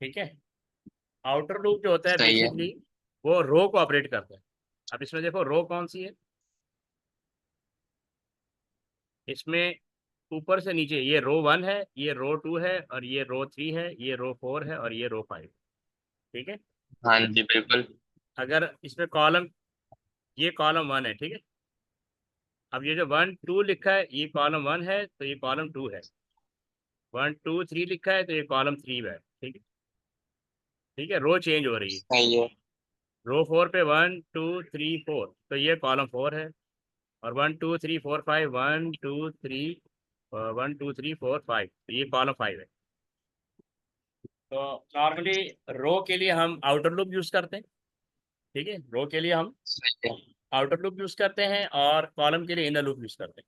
ठीक है। Outer loop जो होता है सही है। बेसिकली वो रो को ऑपरेट करता है। अब इसमें देखो रो कौन सी है। इसमें ऊपर से नीचे ये रो 1 है, ये रो 2 है, और ये रो 3 है, ये रो 4 है, और ये रो 5। ठीक है। हाँ जी बिल्कुल। अगर इसमें कॉलम, ये कॉलम 1 है, ठीक है। अब ये जो 1 2 लिखा है ये कॉलम 1 है तो ये कॉलम 2 है। 1 2 3 लिखा है तो ये कॉलम 3 है। ठीक है। ठीक है, रो चेंज हो रही है। सही है। रो 4 पे 1 2 3 4 तो ये कॉलम 4 है। और 1 2 3 4 5 1 2 3 4 5 तो ये कॉलम 5 है। तो नॉर्मली रो के लिए हम आउटर लूप यूज करते हैं। ठीक है, रो के लिए हम सही है। आउटर लूप यूज करते हैं और कॉलम के लिए इनर लूप यूज करते हैं।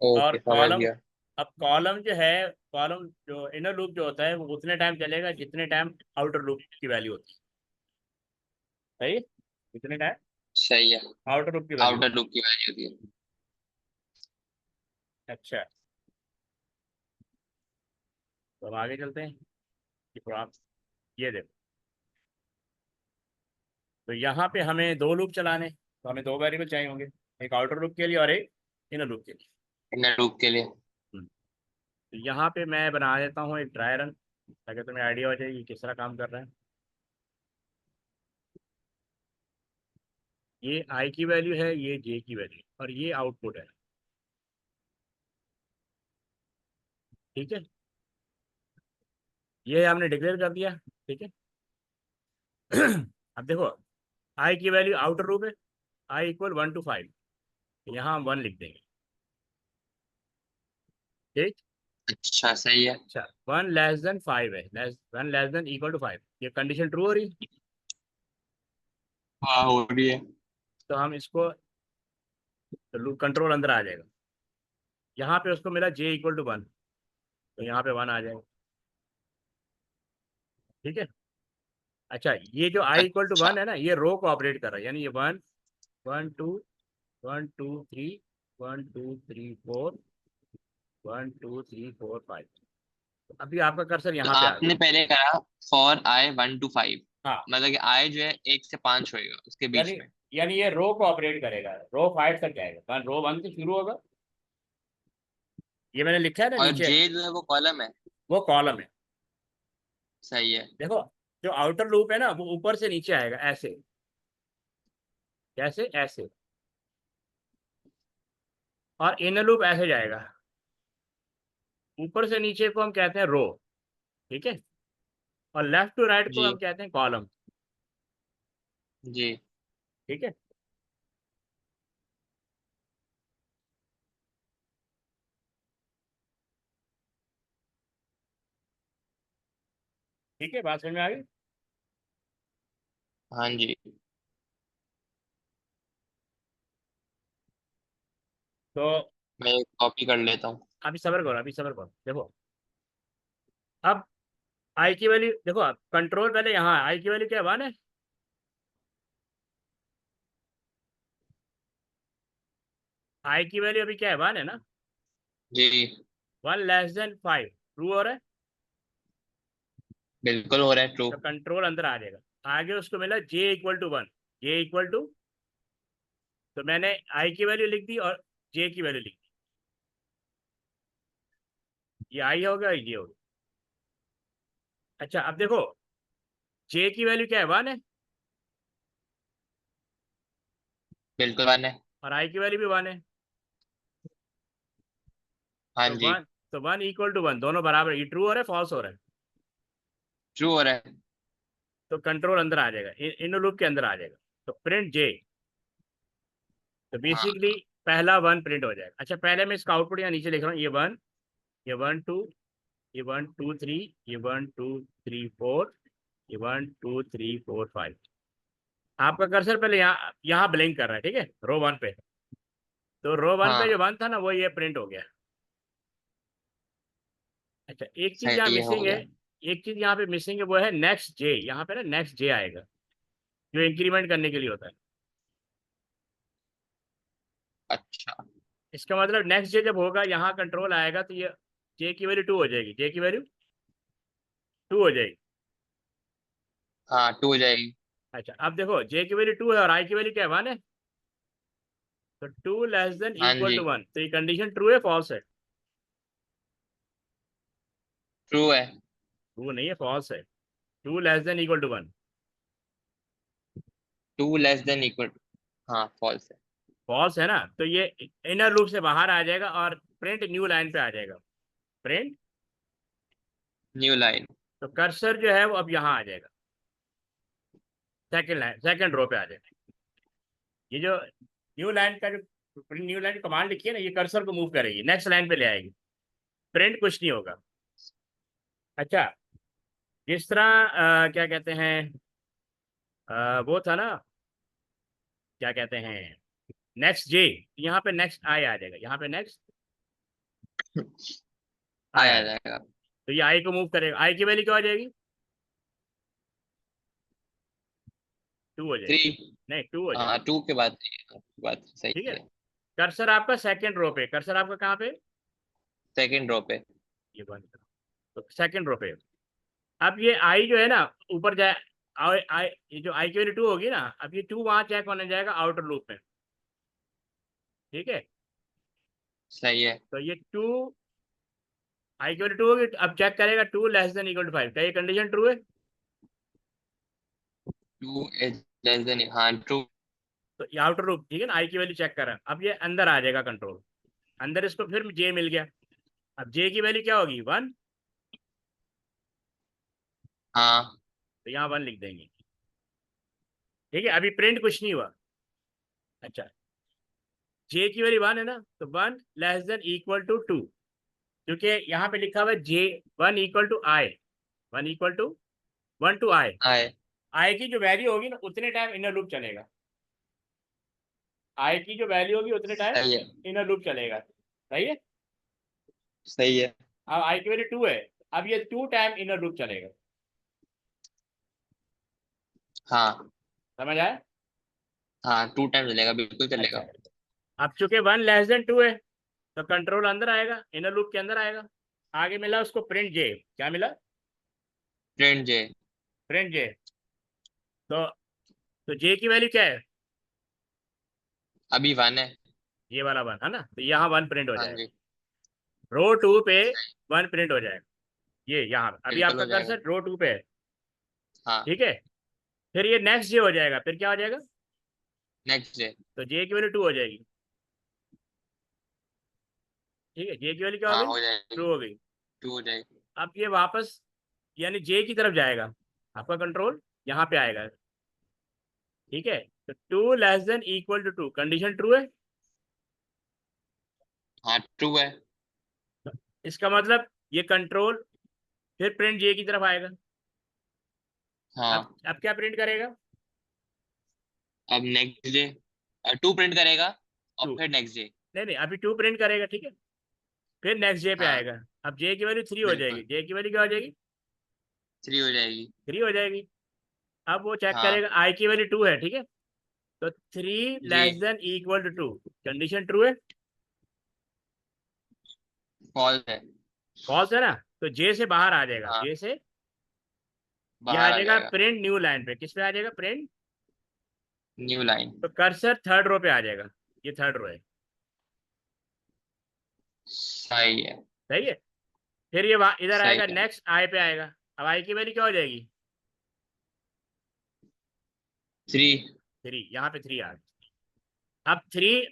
और ओके समझ कॉलम, गया। अब कॉलम जो है, कॉलम जो इनर लूप जो होता है वो उतने टाइम चलेगा जितने टाइम आउटर लूप की वैल्यू होती है। सही है? कितने टाइम सही है। आउटर लूप की वैल्यू आउटर होती लूप की वैल्यू होती है। है। अच्छा, तो अब आगे चलते हैं कि आप ये देखो। तो यहाँ पे हमें दो लूप चलाने, तो हमें दो वेरिएबल चाहिए होंगे, एक आउटर लूप के लिए और एक इनर लूप के लिए। इनर लूप के लिए। हम्म, तो यहाँ पे मैं बना देता हूँ एक ड्राई रन ताकि तुम्हें आइडिया हो जाए कि किस तरह काम कर रहा है। ये आई की वैल्यू है, ये जे की वैल्यू है, और ये आउटपुट है। ठीक है, ये हमने डिक्लेयर कर दिया। ठीक है। अब देखो, आई की वैल्यू आउटर लूप है, आई इक्वल 1 to 5, यहाँ हम 1 लिख देंगे। ठीक। अच्छा सही है। अच्छा, 1 < 5 है, 1 < ये कंडीशन ट्रू हो रही है। हाँ हो रही है। तो हम इसको, तो लूप कंट्रोल अंदर आ जाएगा। यहाँ पे उसको मिला j = 1, तो यहाँ पे 1 आ जाएगा। ठीक है। अच्छा, ये जो i = 1 अच्छा। है ना, ये रो को ऑपरेट कर रहा है, यानी ये 1 1 2 1 2 3 4 1 2 3 4 5। अभी आपका कर्सर तो यहाँ पे आ गया। आपने पहले करा फॉर आई 1 to 5, हाँ, मतलब कि आई जो है 1 से 5 होएगा उसके यानी बीच में। यानी ये रो को ऑपरेट करेगा, रो 5 तक जाएगा, कारण रो 1 से शुरू होगा। ये मैंने लिखा है ना और नीचे, जे जो है वो कॉलम है। वो कॉलम है। सही है। देखो, जो आउटर लूप है ना वो ऊपर से नीचे आएगा ऐसे, कैसे, ऐसे। और इनर लूप ऐसे जाएगा, ऊपर से नीचे को हम कहते हैं रो। ठीक है। और लेफ्ट टू राइट को जी। हम कहते हैं कॉलम। जी। ठीक है। ठीक है, बात समझ में आ गई। हाँ जी। तो मैं एक कॉपी कर लेता हूँ। अभी सबर करो, अभी सबर करो, देखो। अब आई की वैल्यू देखो, अब कंट्रोल पहले यहाँ आई की वैल्यू क्या है, 1 है। आई की वैल्यू अभी क्या है, 1 है ना। जी 1 < 5 ट्रू हो रहा है। बिल्कुल हो रहा है ट्रू। तो कंट्रोल अंदर आ जाएगा। आगे उसको मिला j = 1, जे इक्वल टू, तो मैंने आई की वैल्यू लिख दी और जे की वैल्यू लिख दी, ये आई हो गया, ये हो गया। अच्छा, अब देखो, जे की वैल्यू क्या है, 1 है, बिल्कुल वन है। और आई की वैल्यू भी 1 है। हाँ तो जी। 1 दोनों बराबर, ये ट्रू हो रहा है, फॉल्स हो रहा है। ट्रू हो रहा है। तो कंट्रोल अंदर आ जाएगा, इन लूप के अंदर आ जाएगा। तो प्रिंट जे, तो बेसिकली हाँ। पहला 1 प्रिंट हो जाएगा। अच्छा, पहले मैं इसका आउटपुट यहाँ नीचे लिख रहा हूँ, ये 1, ये 1 2, ये 1 2 3, ये 1 2 3 4, ये 1 2 3 4 5। आपका कर्सर पहले यहाँ यहाँ ब्लिंक कर रहा है, ठीक है, रो 1 पे। तो रो 1 पे जो हाँ 1 था ना वो ये प्रिंट हो गया। अच्छा, एक चीज यहाँ सही है हो मिसिंग है, गया। एक चीज यहाँ पे मिसिंग है, वो है नेक्स्ट जे। यहाँ पे ना नेक्स्ट जे आएगा, जो इंक्रीमेंट करने के लिए होता है। अच्छा। इसका मतलब नेक्स्ट जे जब होगा, यहाँ कंट्रोल आएगा, तो ये जे की वैल्यू 2 हो जाएगी, जे की वैल्यू 2 हो जाएगी। हाँ 2 हो जाएगी। अच्छा अब देखो जे की वैल्यू 2 है और आई की वैल्यू क्या है 1 है, तो 2 लेस देन हाँ इक्वल जी, टू 1, तो ये कंडीशन ट्रू है फॉल्स है? ट्रू है। ट्रू नहीं है, फॉल्स है। 2 less than equal to 1 2 less than equal, हाँ फॉल्स है। फॉल्स है ना, तो ये इनर लूप से बाहर आ जाएगा और प्रिंट न्यू लाइन पे आ जाएगा। Print, new line. तो कर्सर जो है वो अब यहाँ आ जाएगा, सेकंड लाइन सेकंड रो पे आ जाएगा। ये जो न्यू लाइन का जो प्रिंट न्यू लाइन कमांड लिखी है ना, ये कर्सर को मूव करेगी, नेक्स्ट लाइन पे ले आएगी, प्रिंट कुछ नहीं होगा। अच्छा, जिस तरह क्या कहते हैं, वो था ना, क्या कहते हैं, नेक्स्ट जे, यहाँ पे नेक्स्ट आई आ जाएगा, यहाँ पे नेक्स्ट आई आ आया जाएगा। जाएगा। तो ये आई को मूव करेगा, आई की वैल्यू क्या हो जाएगी, 2 हो जाएगी। 3। नहीं 2 हो हाँ जाएगी। 2 के बाद सही है, बात ठीक सही है, है। कर्सर आपका सेकंड रो पे, कर्सर आपका कहाँ पे, सेकंड रो पे। ये बंद करो, तो सेकंड रो पे। अब ये आई जो है ना ऊपर जाए, आई आई, ये जो आई की वैल्यू 2 होगी ना, अब ये 2 वहां चेक होने जाएगा आउटर लूप में। ठीक है, सही है। तो ये 2 आई की वैल्यू 2 होगी, अब चेक करेगा 2 लेस देन इक्वल टू 5, क्या ये कंडीशन ट्रू है? 2 इज लेस देन, हाँ ट्रू। तो ये आउटर लूप, ठीक है ना, आई की वैल्यू चेक करा, अब ये अंदर आ जाएगा कंट्रोल, अंदर इसको फिर जे मिल गया। अब जे की वैल्यू क्या होगी 1, हाँ तो यहाँ 1 लिख देंगे। ठीक है, अभी प्रिंट कुछ नहीं हुआ। अच्छा, जे की वैल्यू 1 है ना, तो 1 लेस देन इक्वल टू 2, क्योंकि यहाँ पे लिखा हुआ है J 1 equal to I, 1 equal to 1 to I, आए। आई की जो वैल्यू होगी ना उतने टाइम इनर लूप चलेगा, आई की जो वैल्यू होगी उतने टाइम सही है। इनर लूप चलेगा। सही है, सही है। अब आई की वैल्यू 2 है, अब ये 2 टाइम इनर लूप चलेगा। हाँ समझ आया? हाँ 2 टाइम चलेगा, बिल्कुल अच्छा, चलेगा। अब चूंकि 1 लेस देन 2 है, तो कंट्रोल अंदर आएगा, इनर लूप के अंदर आएगा। आगे मिला उसको प्रिंट जे, क्या मिला, प्रिंट जे। प्रिंट जे। तो जे की वैल्यू क्या है, अभी 1 है। ये वाला 1 है ना, तो यहाँ 1 प्रिंट हो हाँ जाएगा, जी। रो 2 पे 1 प्रिंट हो जाएगा। ये यहाँ अभी बिल्कुल आपका हो जाएगा। कर्सर रो 2 पे है। हाँ। ठीक है, फिर ये नेक्स्ट जे हो जाएगा, फिर क्या हो जाएगा, नेक्स्ट डे। तो जे की वैल्यू 2 हो जाएगी। ठीक है, जे की वैल्यू क्या हो हाँ गई, हो जाएगी। 2 हो गई। 2 हो जाएगी। अब ये वापस यानी जे की तरफ जाएगा, आपका कंट्रोल यहाँ पे आएगा। ठीक है, तो 2 less than equal to 2, condition true है। हाँ ट्रू है। इसका मतलब ये कंट्रोल फिर प्रिंट जे की तरफ आएगा। हाँ अब क्या प्रिंट करेगा, अब नेक्स्ट डे 2 प्रिंट करेगा और 2, फिर नेक्स्ट डे। नहीं नहीं अभी 2 प्रिंट करेगा। ठीक है, फिर नेक्स्ट जे पे हाँ आएगा। अब जे की वैल्यू 3 हो जाएगी, बिल्कुल। जे की वैल्यू क्या हो जाएगी, 3 हो जाएगी। 3 हो जाएगी। अब वो चेक हाँ करेगा, आई की वैल्यू 2 है। ठीक है, तो 3 जी। Less than equal to 2, condition true है। फॉल्स है। फॉल्स है ना, तो जे से बाहर आ जाएगा, हाँ जे से ये आ बाहर आ जाएगा जाएगा। प्रिंट न्यू लाइन पे, किस पे आ जाएगा, प्रिंट, न्यू लाइन। तो कर्सर थर्ड रो पे आ जाएगा, ये थर्ड रो है। सही है। सही है, फिर ये इधर सही आएगा, है। नेक्स्ट आई पे आएगा। अब आई की वैल्यू क्या हो जाएगी, 3। 3, यहाँ पे 3 आ गई। अब 3,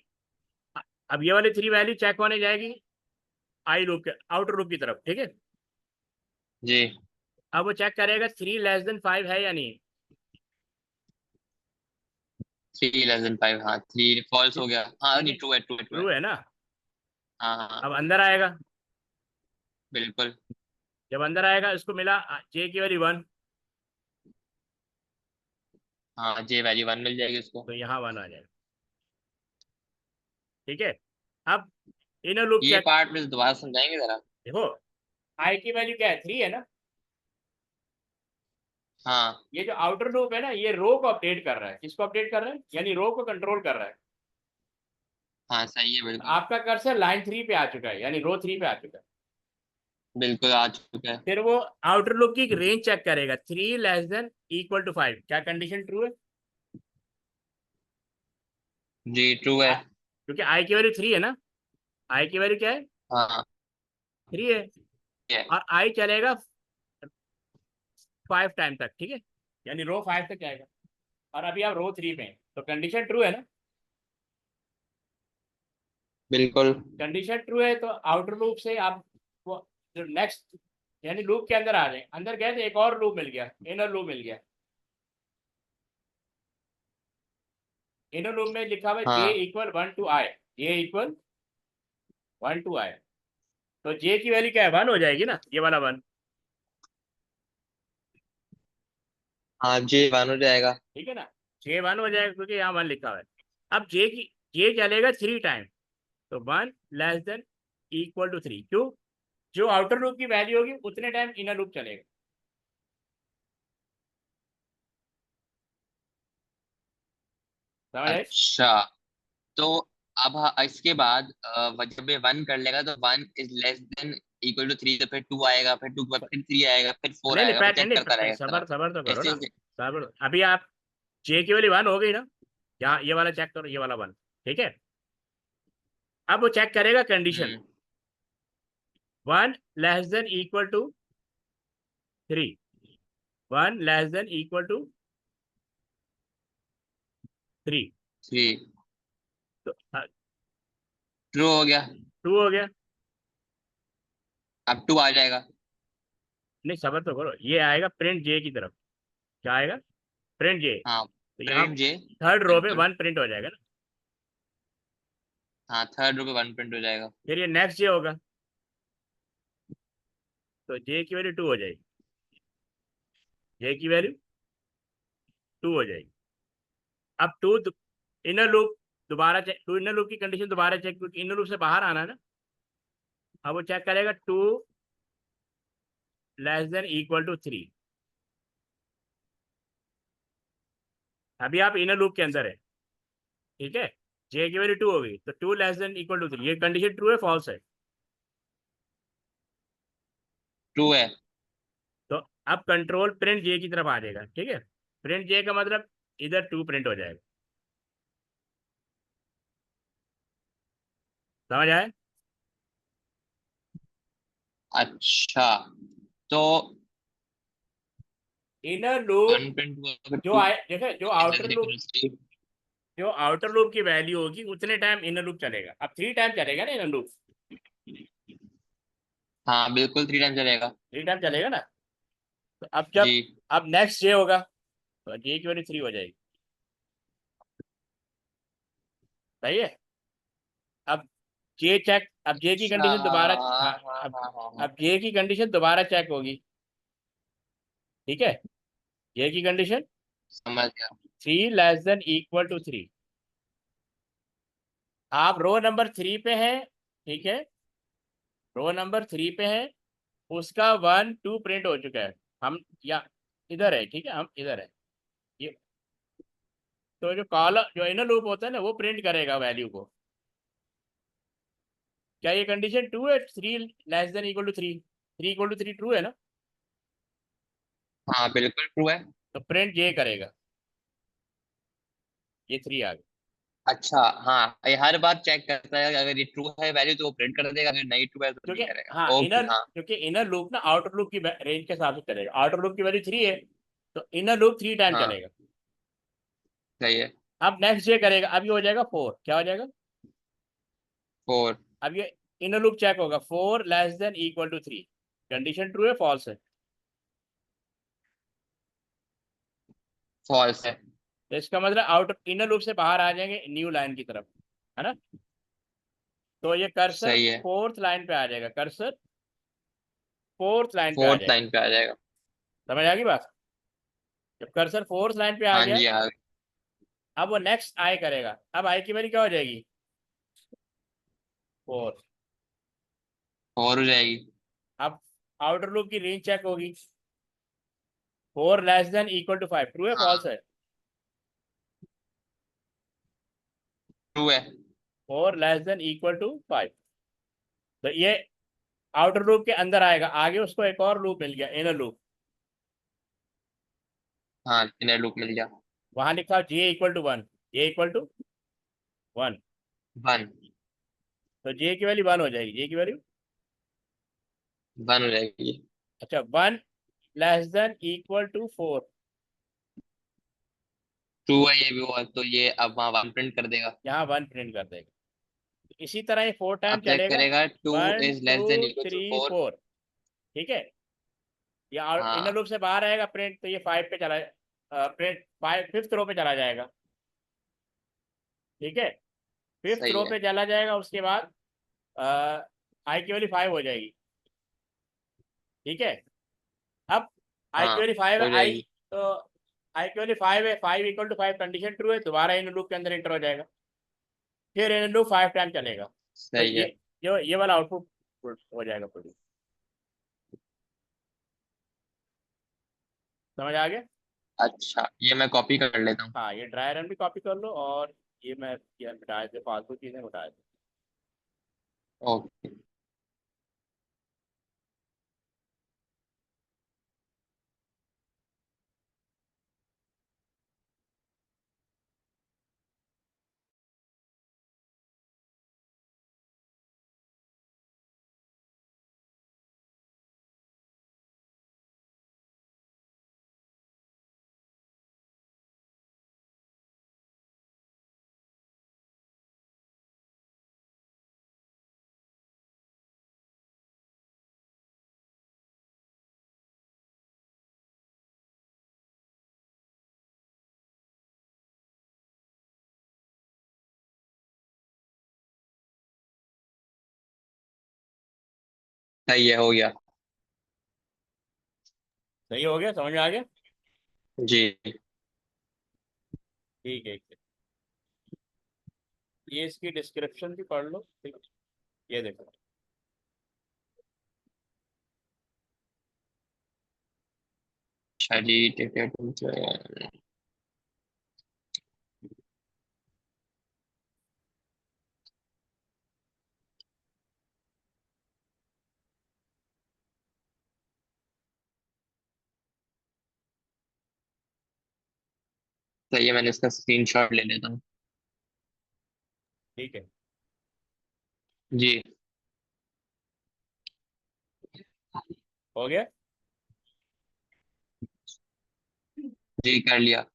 अब ये वाली 3 वैल्यू चेक होने जाएगी आई लूप के आउटर लूप की तरफ। ठीक है, जी। अब वो चेक करेगा 3 लेस देन 5 है या नहीं। 3 लेस देन 5, हाँ 3 फॉल्स हो गया, हाँ ठीक नहीं है, ट्रू है, ट्रू है, ट्रू है। ट्रू है ना। हाँ हाँ हाँ, अब अंदर आएगा, बिल्कुल। जब अंदर आएगा इसको मिला जे की वैल्यू 1, हाँ जे वैल्यू 1 मिल जाएगी उसको। तो यहाँ 1 आ जाएगा। ठीक है, अब इनर लूप ये चेक, पार्ट में दोबारा समझाएंगे जरा। देखो आई की वैल्यू क्या है, 3 है ना। हाँ ये जो आउटर लूप है ना, ये रो को अपडेट कर रहा है, किसको अपडेट कर रहा है, यानी रो को कंट्रोल कर रहा है। हाँ सही है बिल्कुल। आपका कर्सर लाइन 3 पे आ चुका है, यानी रो 3 पे आ चुका है। बिल्कुल आ चुका है। फिर वो आउटर लूप की रेंज चेक करेगा, 3 < <5। क्या कंडीशन ट्रू है? जी ट्रू है। क्योंकि आई की वैल्यू 3 है ना, आई की वैल्यू क्या है? हाँ 3 है। है। और आई चलेगा 5 टाइम तक, ठीक है, यानी रो 5 तक जाएगा। और अभी आप रो 3 पे हैं, तो कंडीशन ट्रू है ना। बिल्कुल। कंडीशन ट्रू है तो आउटर लूप से आप वो जो नेक्स्ट, यानी लूप के अंदर आ जाए, अंदर गए तो एक और लूप मिल गया, इनर लूप मिल गया। इनर लूप में लिखा हुआ है जे हाँ equal 1 to i, J equal 1 to i। तो जे की वैल्यू क्या है? 1 हो जाएगी ना, ये वाला 1। हाँ जी वन हो जाएगा। ठीक है ना, जे 1 हो जाएगा क्योंकि यहाँ 1 लिखा हुआ है। अब जे चलेगा 3 टाइम, तो 1 < <3 क्यों? जो आउटर लूप की वैल्यू होगी उतने टाइम इनर लूप चलेगा। समझ आए? अच्छा तो अब इसके बाद जब ये वन कर लेगा तो one is less than equal to three, तो फिर टू आएगा, फिर टू के बाद फिर थ्री आएगा, फिर फोर नहीं नहीं, आएगा, फिर पहले चेक नहीं, करता रहेगा इस तरह। सबर सबर तो करो ऐसे ना। ऐसे। सबर, अभी आप जे की वैल्यू 1 हो गई ना, यहाँ ये वाला चेक करो, ये वाला 1। ठीक है, अब वो चेक करेगा कंडीशन, हम्म। 1 < <3, 1 < <3। थ्री। तो ट्रू हो गया। ट्रू हो गया। अब टू आ जाएगा। नहीं सबर तो करो, ये आएगा प्रिंट जे की तरफ। क्या आएगा? प्रिंट जे। हाँ तो यहाँ प्रिंट जे। थर्ड रो पे बिल्कुल। 1 प्रिंट हो जाएगा ना। हाँ थर्ड रो पे वन प्रिंट हो जाएगा। फिर ये नेक्स्ट जे होगा, तो जे की वैल्यू 2 हो जाएगी, जे की वैल्यू 2 हो जाएगी। अब इनर लूप दोबारा चेक, टू इनर लूप की कंडीशन दोबारा चेक, क्योंकि इनर लूप से बाहर आना है ना। अब वो चेक करेगा 2 < <3। अभी आप इनर लूप के अंदर है, ठीक है, जे की वैल्यू 2 हो गई, तो 2 < <3, ये कंडीशन ट्रू है फॉल्स है? ट्रू है। तो अब कंट्रोल प्रिंट जे की तरफ आ जाएगा, ठीक है। प्रिंट जे का मतलब इधर 2 प्रिंट हो जाएगा। समझ आए? अच्छा तो इनर लूप वन प्रिंट हुआ फिर जो टू। आए, देखे जो आउटर लूप की वैल्यू होगी उतने टाइम इनर लूप चलेगा। अब 3 टाइम चलेगा ना इनर लूप, हाँ बिल्कुल थ्री टाइम चलेगा। 3 टाइम चलेगा ना। तो जी। अब नेक्स्ट जे होगा, तो जे की वैल्यू 3 हो जाएगी। सही है। अब अब जे की अच्छा कंडीशन दोबारा, हाँ हाँ, हाँ अब हाँ हाँ हाँ। अब जे की कंडीशन दोबारा चेक होगी, ठीक है। जे की कंडीशन समझ गया। 3 < <3। आप रो नंबर 3 पे हैं, ठीक है, रो नंबर 3 पे है, उसका 1 2 प्रिंट हो चुका है। हम या इधर है, ठीक है, हम इधर है। ये तो जो कॉलम, जो इनर लूप होता है ना, वो प्रिंट करेगा वैल्यू को। क्या ये कंडीशन ट्रू है? 3 < <3, 3 < <3 ट्रू है ना। हाँ बिल्कुल ट्रू है। तो प्रिंट ये करेगा, ये 3 आ गया। अच्छा हाँ ये हर बार चेक करता है, अगर ये ट्रू है वैल्यू तो वो प्रिंट कर देगा, अगर नहीं ट्रू है तो क्योंकि नहीं करेगा। हाँ ओके इनर, हाँ। क्योंकि इनर लूप ना आउटर लूप की रेंज के हिसाब से चलेगा। आउटर लूप की वैल्यू 3 है, तो इनर लूप 3 टाइम हाँ चलेगा। सही है। अब नेक्स्ट ये करेगा, अब ये हो जाएगा 4। क्या हो जाएगा? फोर। अब ये इनर लूप चेक होगा, 4 < <3। कंडीशन ट्रू है फॉल्स है? फॉल्स है। तो इसका मतलब आउटर इनर लूप से बाहर आ जाएंगे न्यू लाइन की तरफ, है ना। तो ये कर्सर सही है। 4th लाइन पे आ जाएगा, कर्सर 4th लाइन पे आ फोर्थ जाएगा। लाइन पे आ जाएगा। समझ आ गई बात? जब कर्सर 4th लाइन पे आ हाँ गया, जी हाँ। अब वो नेक्स्ट आई करेगा। अब आई की वैल्यू क्या हो जाएगी? 4। फोर हो जाएगी। अब आउटर लूप की रेंज चेक होगी, 4 < <5। ट्रू है हाँ फॉल्स है? ट्रू है। 4 < <5। तो ये आउटर लूप के अंदर आएगा, आगे उसको एक और लूप मिल गया, इनर लूप। हाँ, इनर लूप मिल गया। वहां लिखा J equal to one, J equal to one. 1। तो जे की वैल्यू वन हो जाएगी, जे की वैल्यू। 1 हो जाएगी। अच्छा, one less than equal to four. True है ये भी हुआ, तो ये अब वहाँ 1 प्रिंट कर देगा। यहाँ वन प्रिंट कर देगा। इसी तरह ये फोर टाइम अब चेक चलेगा। करेगा 2 one is less than two equal to three 4। Four. ठीक है। ये इनर हाँ, लूप से बाहर आएगा प्रिंट, तो ये फाइव पे चला, प्रिंट फाइव फिफ्थ रो पे चला जाएगा। ठीक है। फिफ्थ सही रो है। पे चला जाएगा, उसके बाद आई की वैल्यू फाइव हो जाएगी। ठीक है। अब आई की हाँ, वैल्यू फाइव है, हो आई जाएगी। तो आई की वैल्यू फाइव है, five equal to five condition true है, दोबारा इन लूप के अंदर एंटर हो जाएगा। फिर इन लूप फाइव टाइम चलेगा। तो सही है। ये वाला आउटपुट हो जाएगा प्रोड्यूस। समझ आ गया। अच्छा, ये मैं कॉपी कर लेता हूँ। हाँ, ये ड्राई रन भी कॉपी कर लो, और ये हटा दे, फालतू चीजें हटा दे। ओके। सही है, हो गया। सही हो गया, समझ में आ गया। जी। ठीक है। ये इसकी डिस्क्रिप्शन भी पढ़ लो, ठीक है? ये देखो। अच्छा जी, टिकट। सही है, मैंने इसका स्क्रीनशॉट ले लेता हूँ। ठीक है। जी। हो गया। जी, कर लिया।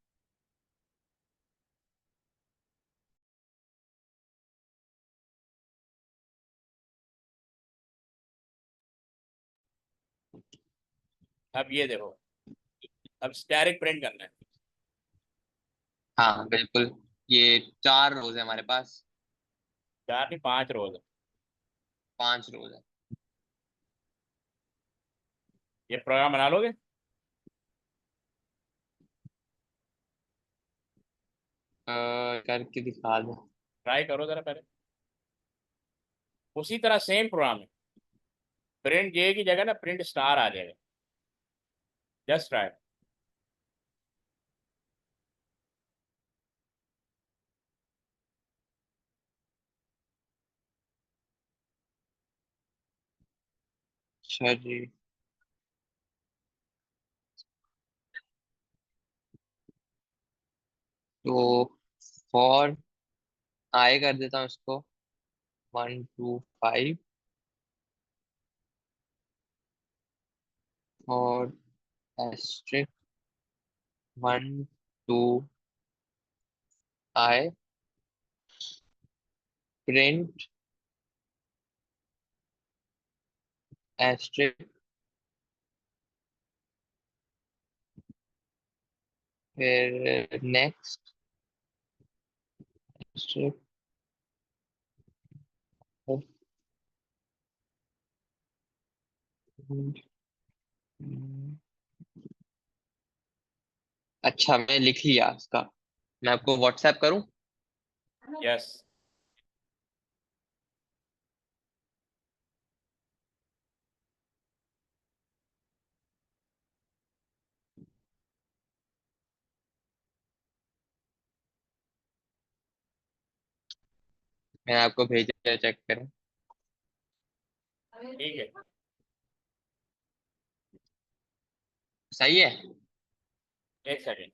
अब ये देखो, अब डायरेक्ट प्रिंट करना है। हाँ, बिल्कुल। ये 4 रोज है हमारे पास। चार नहीं, पांच रोज है। 5 रोज है। ये प्रोग्राम बना लोगे? करके दिखा दो। ट्राई करो जरा पहले। उसी तरह सेम प्रोग्राम है, प्रिंट जे की जगह ना प्रिंट स्टार आ जाएगा। Just try. अच्छा जी। तो फॉर आई कर देता हूँ इसको। 1 2 5 और एस्ट्रिक 1 2 आई प्रिंट एस्ट्रिक, फिर नेक्स्ट एस्ट्रिक। अच्छा, मैं लिख लिया इसका। मैं आपको व्हाट्सएप करूं? यस। मैं आपको भेजा, चेक करें। ठीक है। सही है। एक सेकेंड।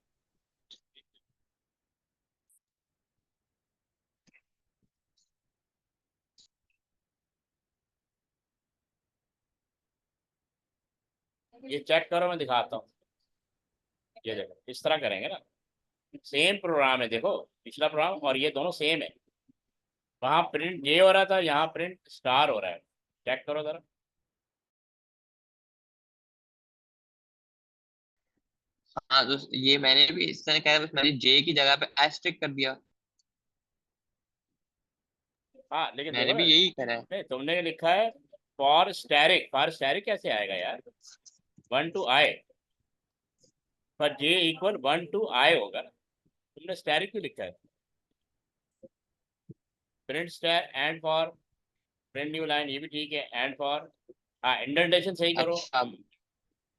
ये चेक करो, मैं दिखाता हूँ। ये देखो, इस तरह करेंगे ना। सेम प्रोग्राम है, देखो पिछला प्रोग्राम और ये दोनों सेम है। वहां प्रिंट ये हो रहा था, यहाँ प्रिंट स्टार हो रहा है। चेक करो जरा। हाँ तो ये मैंने भी इस तरह कहा, बस मैंने जे की जगह पे एस्ट्रिक कर दिया। हाँ लेकिन मैंने देखो ना, भी यही करा है। नहीं तुमने लिखा है फॉर स्टैरिक। फॉर स्टैरिक कैसे आएगा यार? 1 to i। पर जे इक्वल 1 to i होगा ना। तुमने स्टैरिक क्यों लिखा है? Print star and for print new line, ये भी ठीक है। एंड फॉर, हाँ इंडेंटेशन सही करो। अच्छा।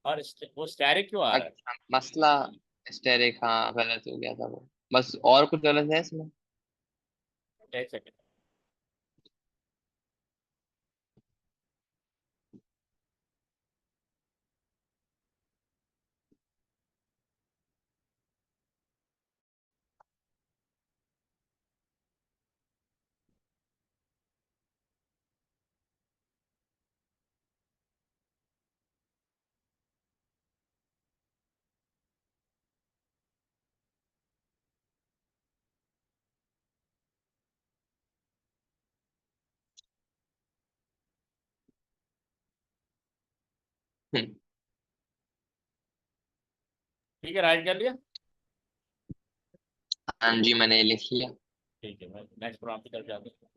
और वो स्टैरिक क्यों आ रहा है? अच्छा मसला स्टेरिक, हाँ गलत हो गया था वो। बस और कुछ गलत है इसमें? एक सेकेंड। हम्म, ठीक है, राइट कर लिया। हाँ जी मैंने लिख लिया। ठीक है, मैं नेक्स्ट प्रोग्राम की तरफ जाता हूँ।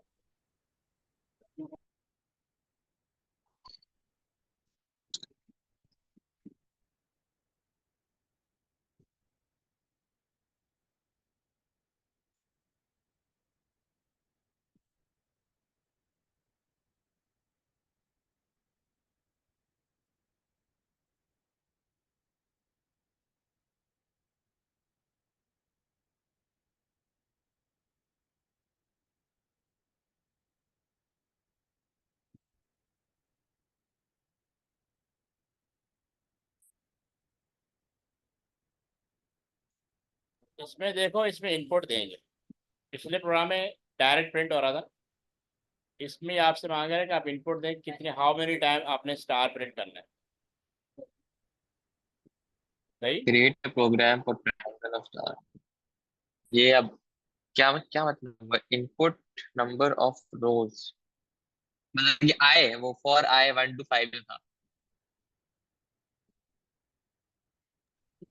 इसमें देखो, इसमें इनपुट देंगे। पिछले प्रोग्राम में डायरेक्ट प्रिंट हो रहा था। इसमें आपसे मांग रहा है कि आप इनपुट दें कितने, हाउ मेनी टाइम आपने स्टार प्रिंट करना है। सही। Create program for triangle of star. ये अब क्या क्या मतलब, इनपुट नंबर ऑफ रोज, मतलब ये आए वो फॉर आए 1 to 5 था।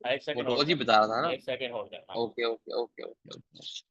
एक वो सेकंड होल्ड रोज ही कर। बता रहा था ना। एक सेकंड होल्ड कर, हाँ। Okay okay okay okay okay.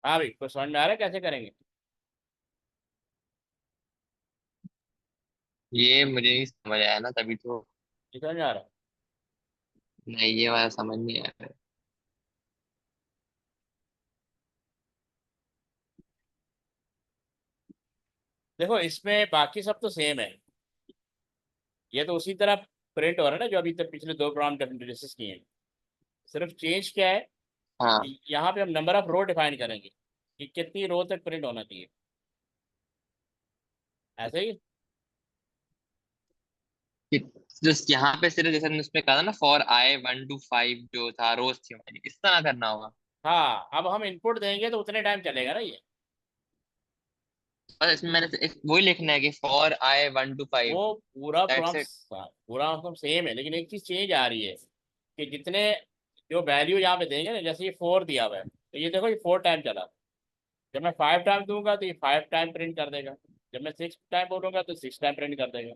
हाँ भाई, कुछ समझ में आ रहा है कैसे करेंगे? ये मुझे नहीं समझ आया ना, तभी तो। ये समझ में आ रहा है? नहीं, ये वाला समझ नहीं आया। देखो इसमें बाकी सब तो सेम है, ये तो उसी तरह प्रिंट हो रहा है ना जो अभी तक पिछले दो प्रोग्राम डिस्कस किए हैं। सिर्फ चेंज क्या है हाँ, कि यहाँ पे हम नंबर ऑफ रो डिफाइन करेंगे कि कितनी रो तक प्रिंट होना चाहिए, ऐसे ही। कि जस्ट यहाँ पे सिर्फ जैसे हमने उसमें कहा था ना, फॉर आई 1 to 5 जो था रोज थी हमारी, इस तरह करना होगा। हाँ, अब हम इनपुट देंगे तो उतने टाइम चलेगा ना ये। बस इसमें मैंने वही लिखना है कि फॉर आई 1 to 5। वो पूरा दैट्स प्रोग्राम, इट। पूरा मतलब सेम है, लेकिन एक चीज चेंज आ रही है कि जितने जो वैल्यू यहाँ पे देंगे ना, जैसे ये 4 दिया हुआ है तो ये देखो ये 4 टाइम चला। जब मैं 5 टाइम दूंगा तो ये 5 टाइम प्रिंट कर देगा। जब मैं 6 टाइम बोलूंगा तो 6 टाइम प्रिंट कर देगा।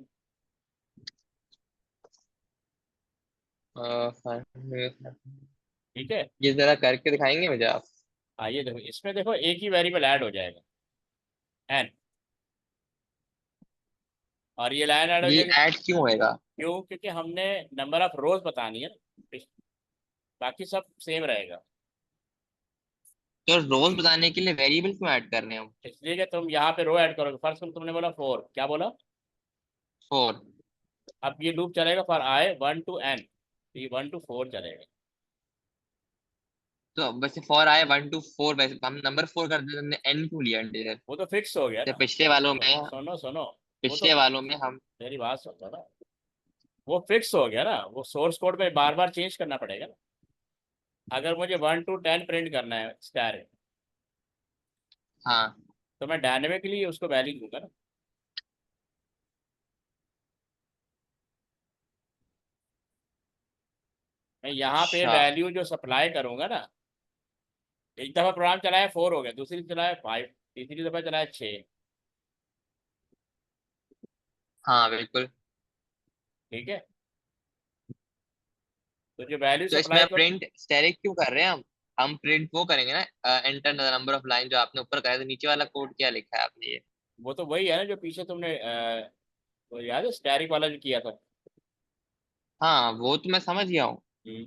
ठीक है। ये जरा करके दिखाएंगे मुझे आप? ये देखो इसमें देखो एक ही वेरिएबल ऐड हो जाएगा, एन, और ये लाइन ऐड हो ये जाएगी। ऐड क्यों होएगा? क्यों? क्योंकि हमने नंबर ऑफ रोज बतानी है ना, बाकी सब सेम रहेगा। तो रोज बताने के लिए वेरिएबल क्यों ऐड कर रहे हैं हम? इसलिए कि तुम यहाँ पे रो ऐड करोगे, फर्स्ट तुमने बोला 4, क्या बोला? 4। अब ये लूप चलेगा फॉर आई 1 to n, तो ये 1 to 4 चलेगा। तो वैसे फॉर आई 1 to 4, वैसे हम नंबर 4 कर देते, हमने एन क्यों लिया इंटीजर? वो तो फिक्स हो गया तो ना। पिछले वालों में, सुनो सुनो, वो तो पिछले वालों में हम। मेरी बात सुनो ना, वो फिक्स हो गया ना, वो सोर्स कोड में बार बार चेंज करना पड़ेगा ना। अगर मुझे 1 to 10 प्रिंट करना है स्टार, हाँ, तो मैं डायनेमिकली उसको वैल्यू दूंगा ना। मैं यहाँ पे अच्छा। वैल्यू जो सप्लाई करूंगा ना, एक दफा प्रोग्राम चलाया 4 हो गया, दूसरी चलाया 5, तीसरी दफा चलाया 6। हाँ बिल्कुल। ठीक है। तो जो वैल्यू तो इसमें सप्लाई कर, प्रिंट स्टैटिक क्यों कर रहे हैं हम प्रिंट वो करेंगे ना, enter the number of line जो आपने ऊपर कहा था, नीचे वाला कोड क्या लिखा है आपने ये? वो तो वही है ना जो पीछे तुमने वो याद है स्टैरिक वाला जो किया था। हाँ, वो तो मैं समझ गया हूँ। हम्म।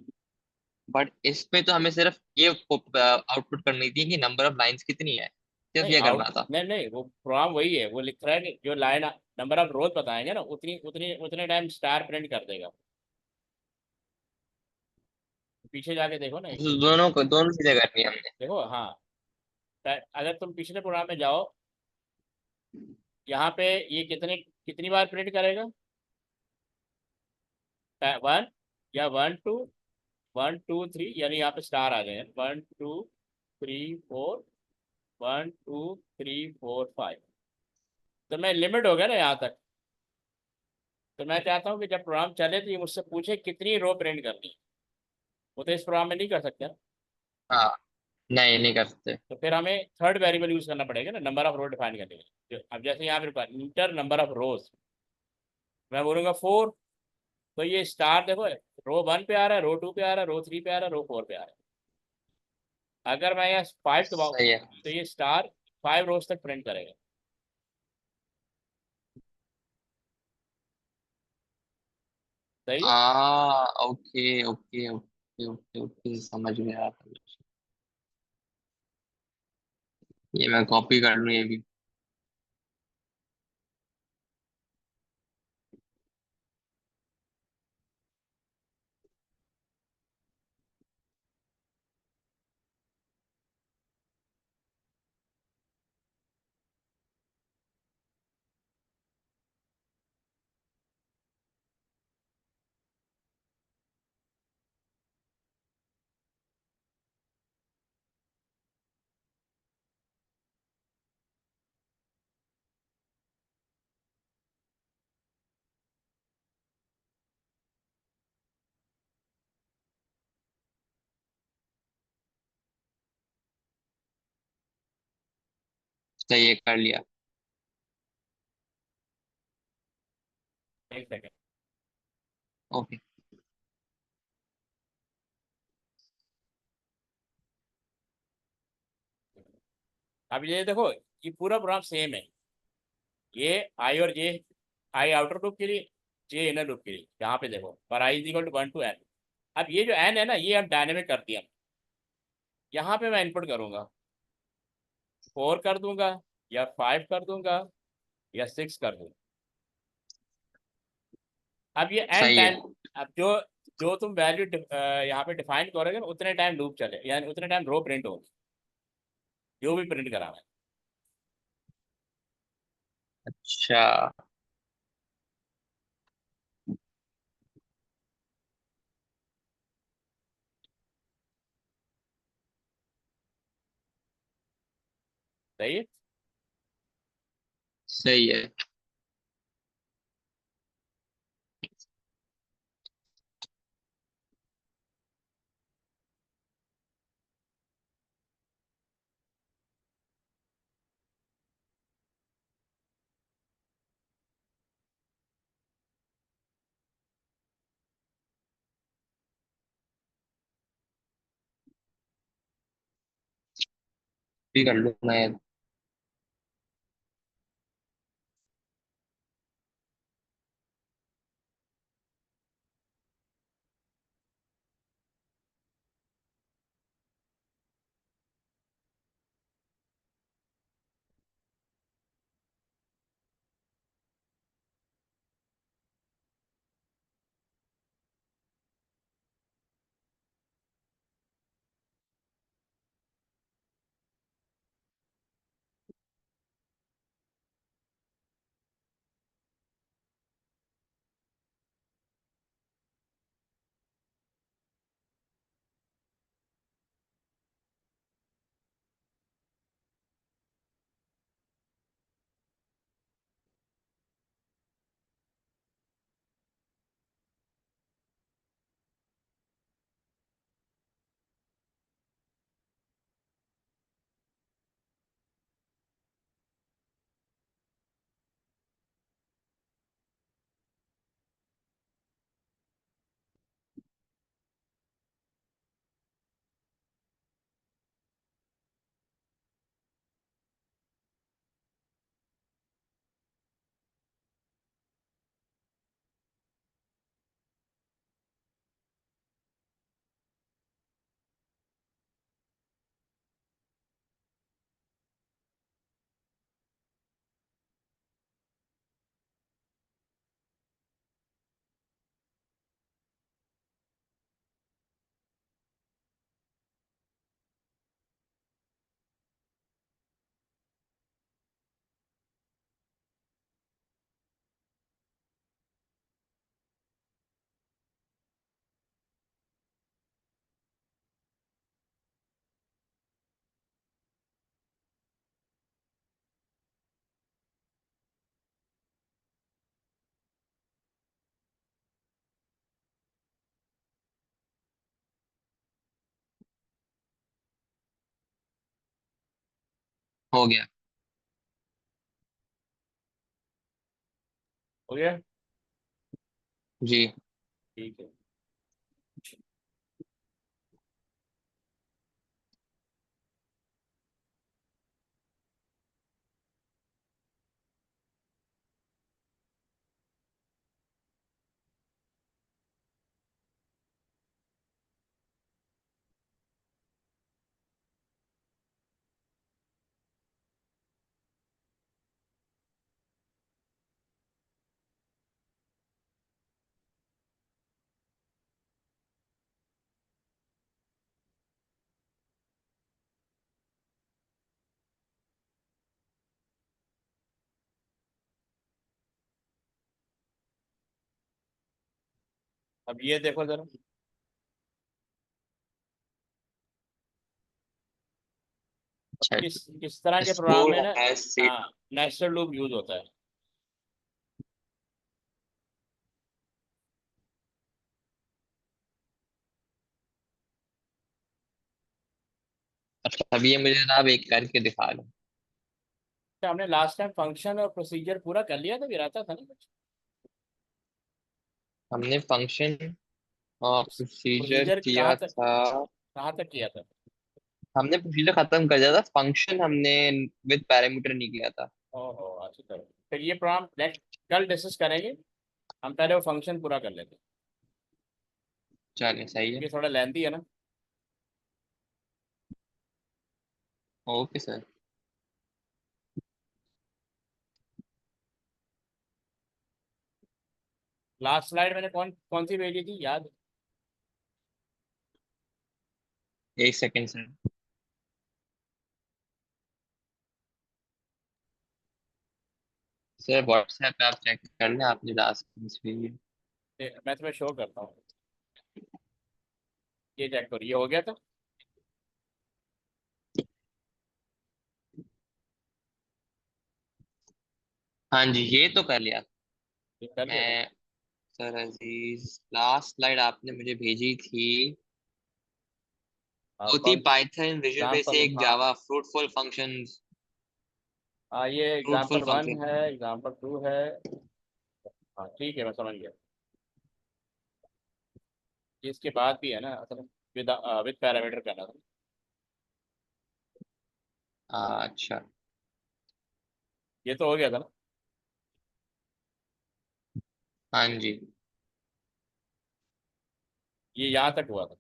बट इसमें तो हमें सिर्फ ये आउटपुट करनी थी कि नंबर ऑफ लाइंस कितनी है, सिर्फ नहीं ये आउट, करना था। नहीं नहीं, वो प्रोग्राम वही है, वो लिख रहा है कि जो लाइन नंबर ऑफ रोज बताएंगे ना, उतनी उतनी उतने टाइम स्टार प्रिंट कर देगा। पीछे जाके देखो ना एक तो बार। दोनों को, दोनों चीजें करनी है हमने। देखो हाँ, अगर तुम पिछले प्रोग्राम में जाओ, यहाँ पे ये कितने कितनी बार प्रिंट करेगा? 1, या 1 2 1 2 3, यानी यहाँ पे स्टार आ गए, 1 2 3 4, 1 2 3 4 5। तो मैं लिमिट हो गया ना यहाँ तक। तो मैं चाहता हूँ कि जब प्रोग्राम चले तो ये मुझसे पूछे कितनी रो प्रिंट करनी है। वो तो इस प्रोग्राम में नहीं कर सकते ना। हाँ, नहीं नहीं कर सकते। तो फिर हमें थर्ड वेरिएबल यूज करना पड़ेगा ना नंबर ऑफ रो डिफाइन करने के लिए। अब जैसे यहाँ पे इंटर नंबर ऑफ रोज, मैं बोलूंगा 4, तो ये स्टार देखो रो 1 पे आ रहा है, रो 2 पे आ रहा है, रो 3 पे आ रहा है, रो 4 पे आ रहा है। अगर मैं यहाँ 5 दबाऊँ सही है। तो ये स्टार 5 रोज तक प्रिंट करेगा। सही है। Okay okay okay okay okay, समझ गया। ये मैं कॉपी कर लूँ ये भी। सही है, कर लिया। एक सेकंड। ओके। अब ये देखो, ये पूरा प्रोग्राम सेम है। ये आई और जे, आई आउटर लूप के लिए, जे इनर लूप के लिए। यहाँ पे देखो पर I is equal to 1 to n। अब ये जो n है ना, ये हम डायनेमिक कर दिया। यहाँ पे मैं इनपुट करूंगा, 4 कर दूंगा, या 5 कर दूंगा, या 6 कर दूंगा। अब ये n सही है। टाइम, अब जो जो तुम वैल्यू यहाँ पे डिफाइन करोगे ना, उतने टाइम लूप चले, यानी उतने टाइम रो प्रिंट होगी, जो भी प्रिंट कराना है। अच्छा। सही है। सही है। भी कर लूँ मैं। हो गया। हो गया। जी। ठीक है। अब ये देखो जरा, अच्छा। किस तरह के प्रोग्राम स्टोर में ना, हैज सेट। हाँ, नेस्टेड लूप यूज होता है। अच्छा, अब ये मुझे ना आप एक करके दिखा दो। तो हमने लास्ट टाइम फंक्शन और प्रोसीजर पूरा कर लिया था, फिर आता था ना कुछ। हमने फंक्शन और प्रोसीजर प्रोसीजर किया था। कहाँ तक किया था? हमने प्रोसीजर खत्म कर दिया था, फंक्शन हमने विद पैरामीटर नहीं किया था। ओहो, अच्छी तरह। फिर ये प्रॉब्लम नेक्स्ट कल डिस्कस करेंगे। हम पहले वो फंक्शन पूरा कर लेते हैं। चलिए सही है। ये थोड़ा लेंथी है ना। Okay sir. लास्ट स्लाइड मैंने कौन कौन सी भेजी थी याद? एक सेकेंड सर। सर व्हाट्सएप पे आप चेक कर लें, आपने लास्ट भेजी है। मैं तुम्हें शो करता हूँ। ये चेक करो, ये हो गया था। हाँ जी, ये तो कर लिया। ये कर लिया था। मैं सर अजीज, लास्ट स्लाइड आपने मुझे भेजी थी, हाँ, वो थी कौन सी? पाइथन विजुअल बेस एग्जाम्पल, एक हाँ। जावा फ्रूटफुल फंक्शंस। हाँ, ये फ्रूटफुल एग्जाम्पल 1 फंक्शन। है, एग्जाम्पल 2 है। हाँ ठीक है, मैं समझ गया। ये इसके बाद भी है ना असल, विद विद पैरामीटर करना था। अच्छा। ये तो हो गया था ना। हाँ जी। ये यहाँ तक हुआ था।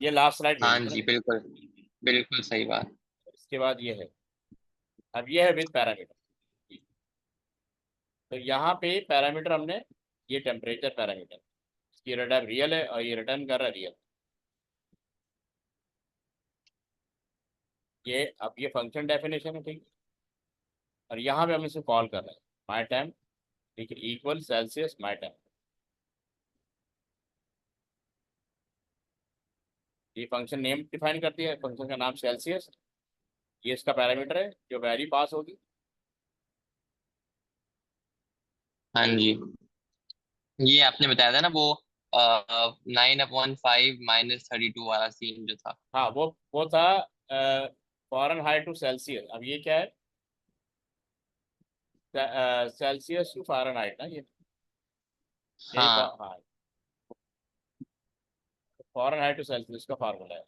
ये लास्ट स्लाइड हाँ भेजी थी ना। जी बिल्कुल, बिल्कुल सही बात। इसके बाद ये है। अब ये है विद पैरामीटर। तो यहाँ पे पैरामीटर हमने, ये टेम्परेचर पैरामीटर, इसकी रिटर्न रियल है और ये रिटर्न कर रहा है रियल। ये अब ये फंक्शन डेफिनेशन है, ठीक है। और यहाँ पे हम इसे कॉल कर रहे हैं माई टाइम, ठीक है, इक्वल सेल्सियस माई टाइम। ये फंक्शन नेम डिफाइन करती है, फंक्शन का नाम सेल्सियस। ये इसका पैरामीटर है जो वैल्यू पास होगी। हाँ जी, ये आपने बताया था ना वो 9/5 - 32 वाला सीन जो था। हाँ, वो था फॉरेनहाइट टू सेल्सियस। अब ये क्या है? सेल्सियस टू फ़ारेनहाइट ना ये। यही हाँ। हाँ, फ़ारेनहाइट टू सेल्सियस का फार्मूला है।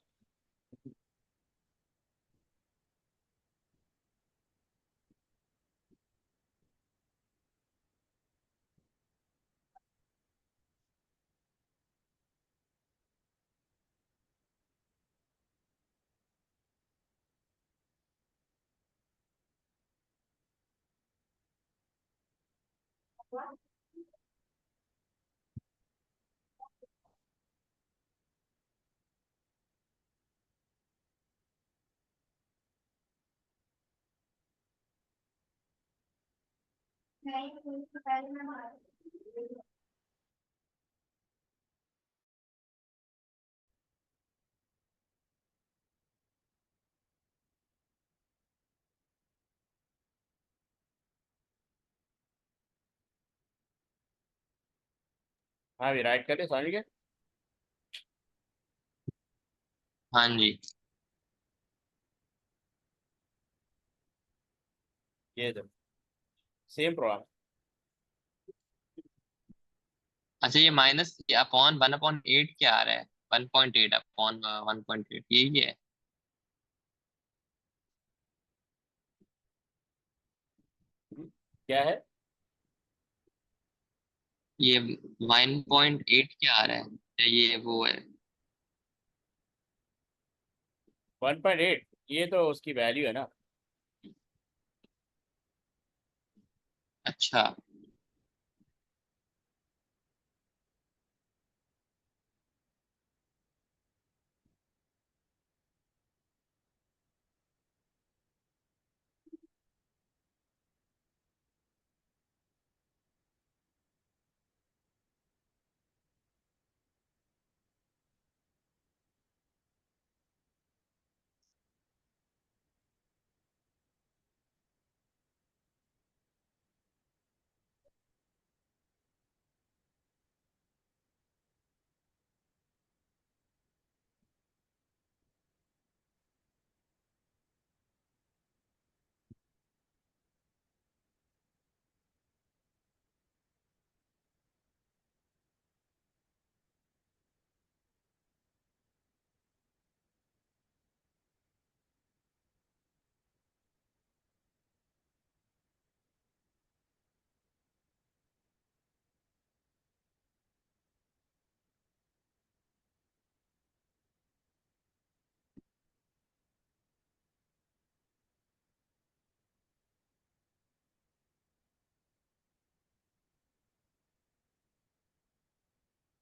हाँ, भी राइट कर दे, समझ गए। हाँ जी। ये दो सेम प्रोग्राम। अच्छा, ये माइनस अपॉन 1/8 क्या आ रहा है? 1.8 अपॉन 1.8, यही है। क्या है? ये 1.8 क्या आ रहा है? क्या ये वो है? 1.8, ये तो उसकी वैल्यू है ना। अच्छा।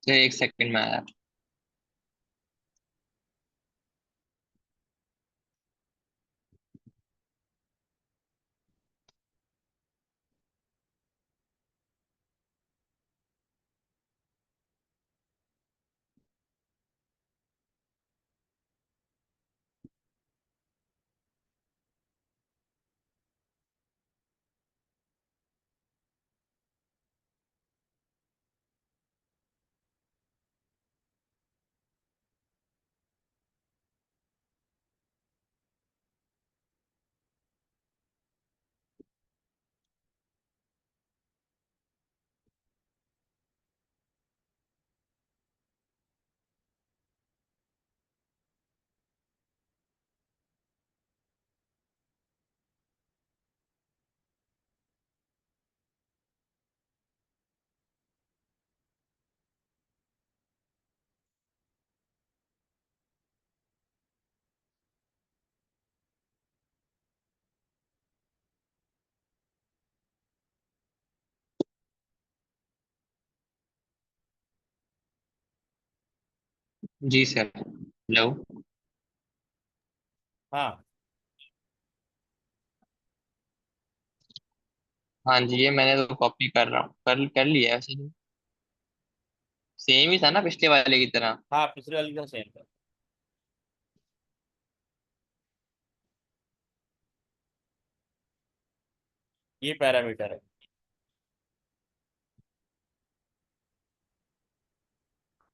एक सेकंड में आया। जी सर, हेलो। हाँ हाँ जी, ये मैंने तो कॉपी कर रहा हूँ, कर कर लिया है वैसे तो। सेम ही था ना पिछले वाले की तरह। हाँ, पिछले वाली का सेम था। ये पैरामीटर है।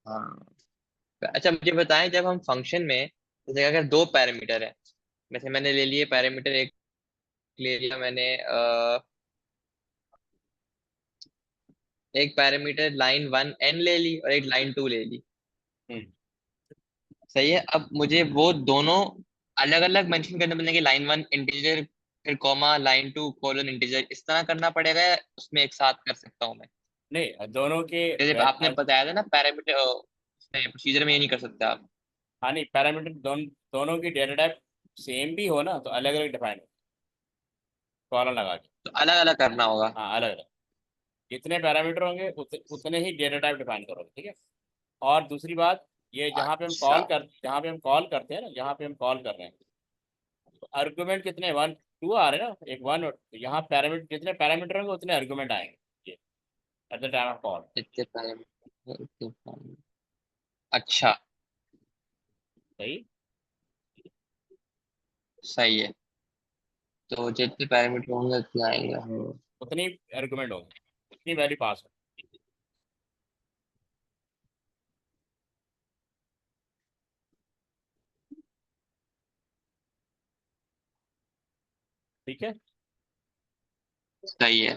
हाँ। अच्छा मुझे बताएं, जब हम फंक्शन में जैसे अगर दो पैरामीटर है, जैसे मैंने ले लिए पैरामीटर एक, ले लिया मैंने एक पैरामीटर लाइन वन एन ले ली और एक लाइन टू ले ली। हम्म। सही है, अब मुझे वो दोनों अलग अलग मेंशन करने पड़ेंगे, लाइन वन इंटीजर फिर comma line two colon integer, इस तरह करना पड़ेगा या उसमें एक साथ कर सकता हूँ मैं? नहीं, दोनों के जैसे आपने बताया था ना पैरामीटर, प्रोसीजर में ये नहीं कर सकते आप? हाँ नहीं, पैरामीटर दोनों की डेटा टाइप सेम भी हो ना तो अलग अलग डिफाइन हो, कॉलन लगा के। तो अलग अलग करना होगा। हाँ, अलग अलग। जितने पैरामीटर होंगे उतने ही डेटा टाइप डिफाइन करोगे, ठीक है। और दूसरी बात, ये अच्छा। जहाँ पे हम कॉल करते हैं ना, जहाँ पे हम कॉल कर रहे हैं, तो आर्गुमेंट कितने, वन टू आ रहे हैं ना, एक वन, यहाँ पैरामीटर जितने पैरामीटर होंगे उतने आर्गुमेंट आएंगे at the time of call. इतने पैरामीटर इतने पैरामीटर। अच्छा। सही। सही है, तो जितने पैरामीटर होंगे उतने आएंगे। हाँ। उतनी आर्गुमेंट होंगे, उतनी वैल्यू पास हो। ठीक है। सही है।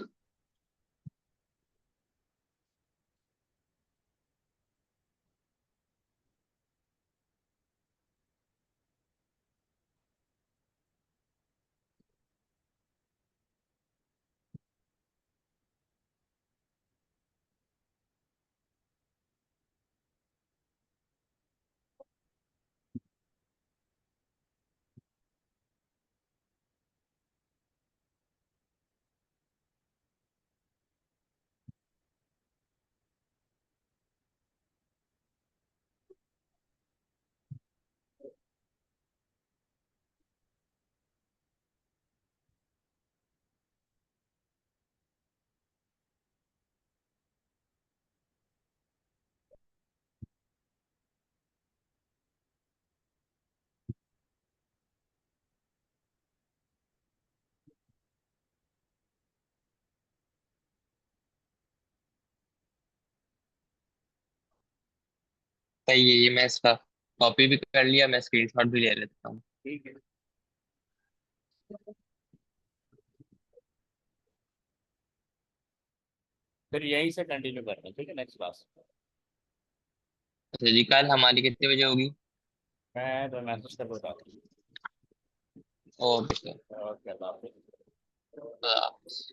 सही है, ये मैं इसका कॉपी भी कर लिया, मैं स्क्रीनशॉट भी ले लेता हूँ। ठीक है, फिर यहीं से कंटिन्यू करते हैं, ठीक है, नेक्स्ट क्लास। अच्छा जी, कल हमारी कितने बजे होगी? मैं तो मैसेज कर बताता ओके सर। हूँ। और क्या बात है। खुदा हाफिज़।